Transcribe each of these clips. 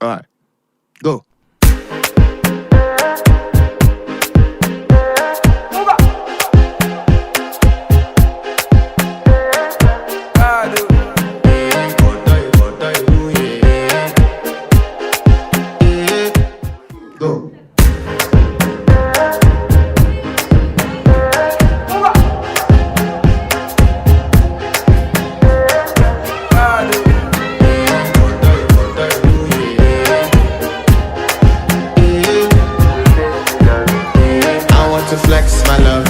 All right, go. Go. To flex my love,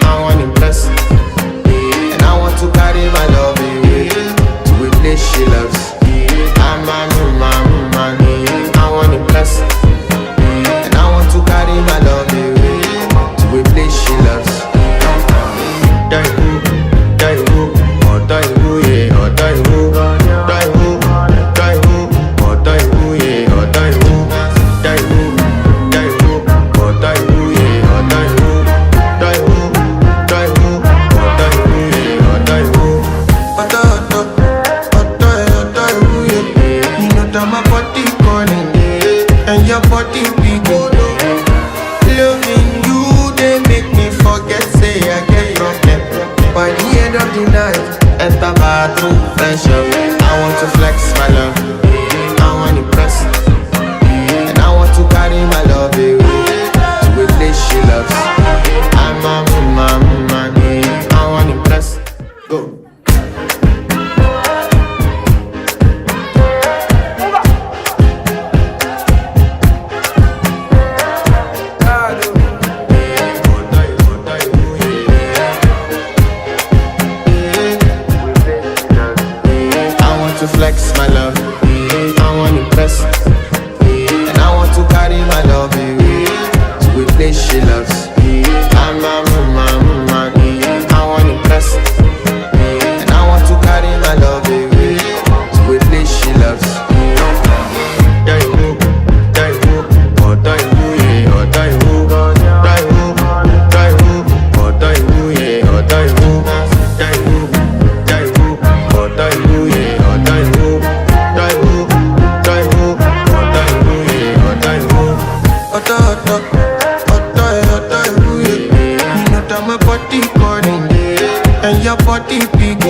I want to impress, and I want to carry my love away to a place she loves. I'm a woman, I want to impress, and I want to carry my love away to a place she loves. Die who, or die who, yeah, or die who, die who, die who, or die who, yeah, or die who, die who, or die who. And your body big, loving you, they make me forget, say I get problem. By the end of the night, enter bathroom, fresh up. I want to flex my love, I want to impress, and I want to carry my love away to a place she loves. I'm a woman, I want to impress. Go. To flex my love, I want to impress, and I want to carry my love away to a place she loves. I'm a woman, I want to impress, and I want to carry my love away to a place she loves. Die who, or die who, yeah, or die who, die who, die who, or die who, yeah, or die who, die who, or die who, yeah. And your body big,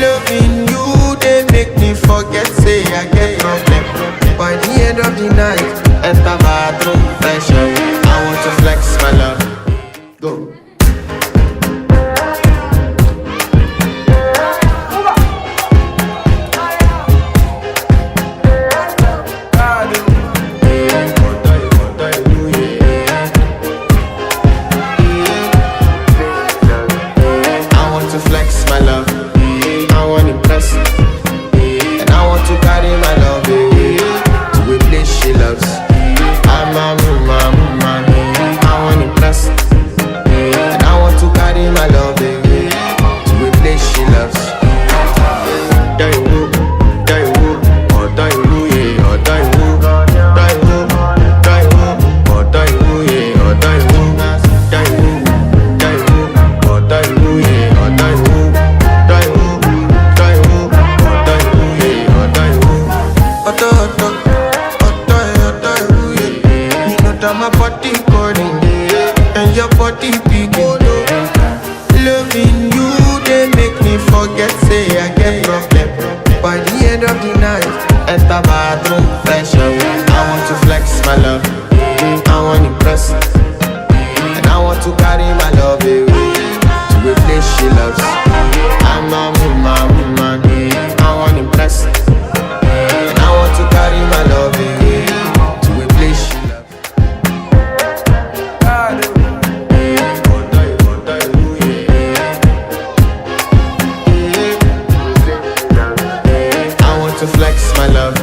loving you, they make me forget, say I get problem. By the end of the night, enter bathroom, fresh up. I want to flex my love. Go. Flex my love, I want to impress, and I want to carry my love away to a place she loves. I'm a woman, I want to impress, and I want to carry my love away to a place she loves. Die who, or die who, yeah, or die who, die who, die who, or die who, yeah, or die who, die who, or die who, yeah, or die who. My body calling, and your body big, loving you, they make me forget, say I get problem. By the end of the night, enter bathroom, fresh up. I want to flex my love, I want to impress, and I want to carry my love away to a place she loves. I'm a woman, I want to impress, and I want to carry my love away to a place she loves. To flex my love,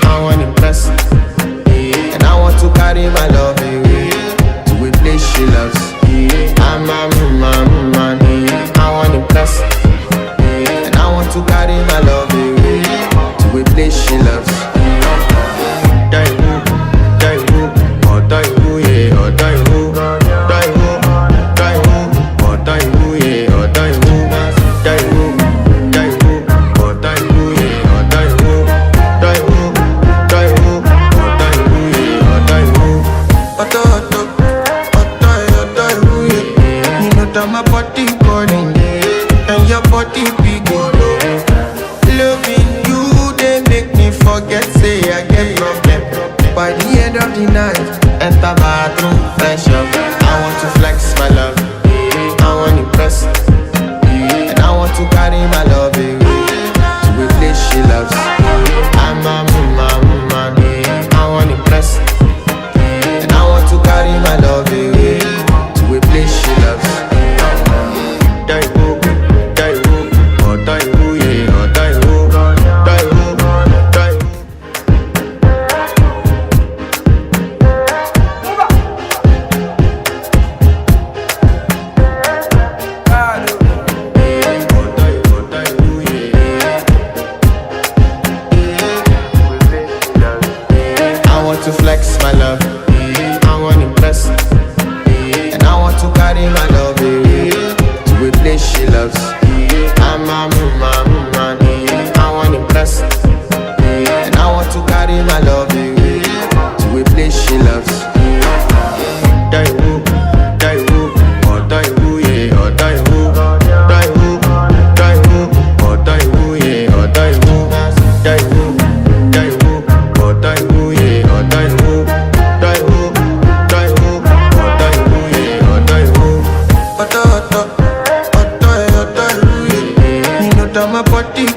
I want to impress, and I want to carry my love away to a place she loves. I'm a woman, I want to impress, and I want to carry my love away to a place she loves. Die who, or die who, yeah, or die who, die who, die who, or die who, yeah, or die who, die who, or die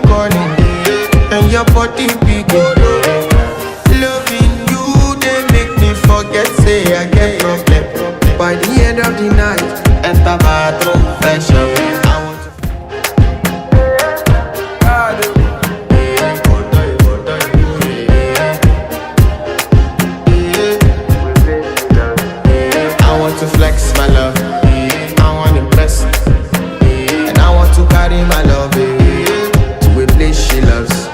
calling, and your body begin. Loving you, they make me forget, say I get problem. By the end of the night, enter bathroom, fresh up. I want to to flex my love, I want to impress, and I want to carry my love to a place she loves.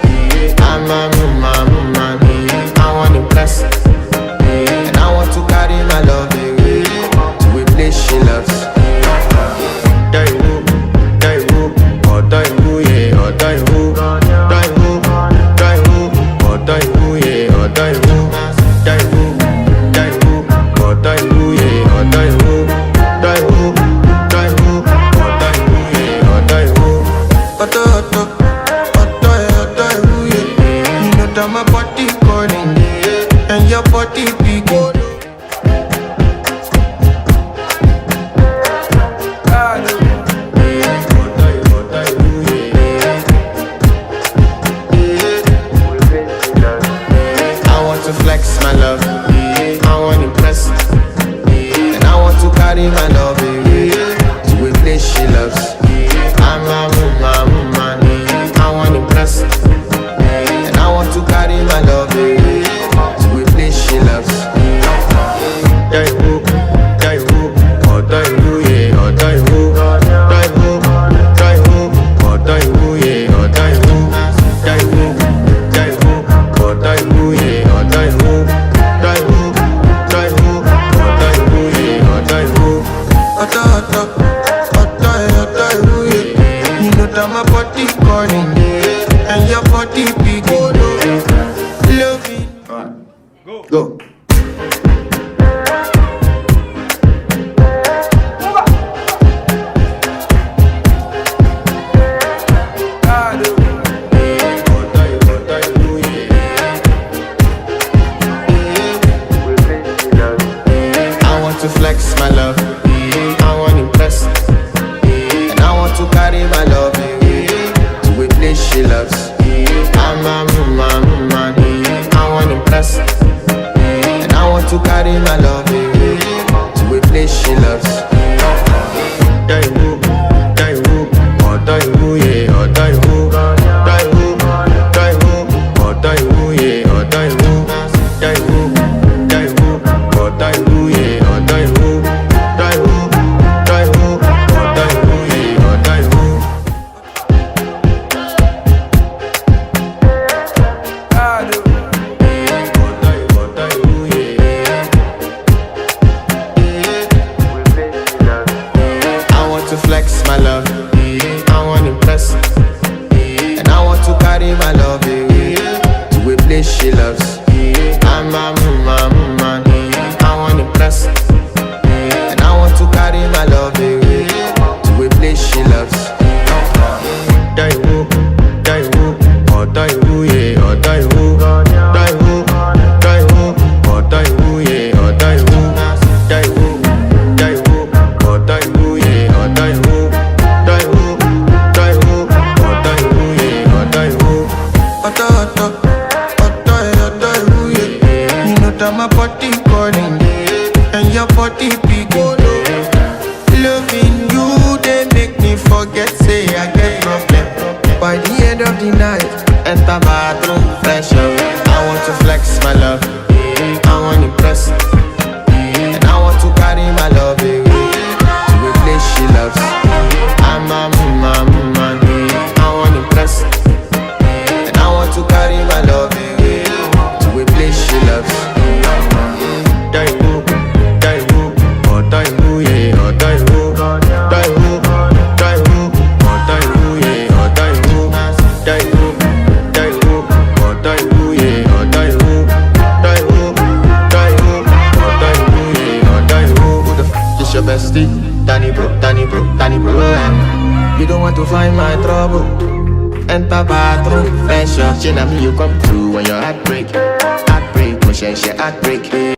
I'm a woman, I want to impress, and I want to carry my love to a place she loves. My body calling, and your body begin. I want to flex my love, I want to impress, and I want to carry my love to a place she loves. I'm a woman, I want to impress, I want to carry my love to a place she loves. You know that my body calling, and your body begin. Go. I want to flex my love, I want to impress, and I want to carry my love to a place she loves. I'm a woman, I want to impress, and I want to carry my love to a place she loves. To flex my love, I want to impress, and I want to carry my love to a place she loves. I'm a woman, I want to impress, and I want to carry my love to a place she loves. My body calling, and your body begin. Loving you, they make me forget, say I get problem. By the end of the night, enter bathroom, fresh up. I want to flex my love, I want to impress, and I want to carry my love to a place she loves. I'm a woman, I want to impress, and I want to carry my love to a place she loves. Danny bro, you don't want to find my trouble. Enter bathroom, fresh up. She and me, you come through when your heartbreak, when she heartbreak.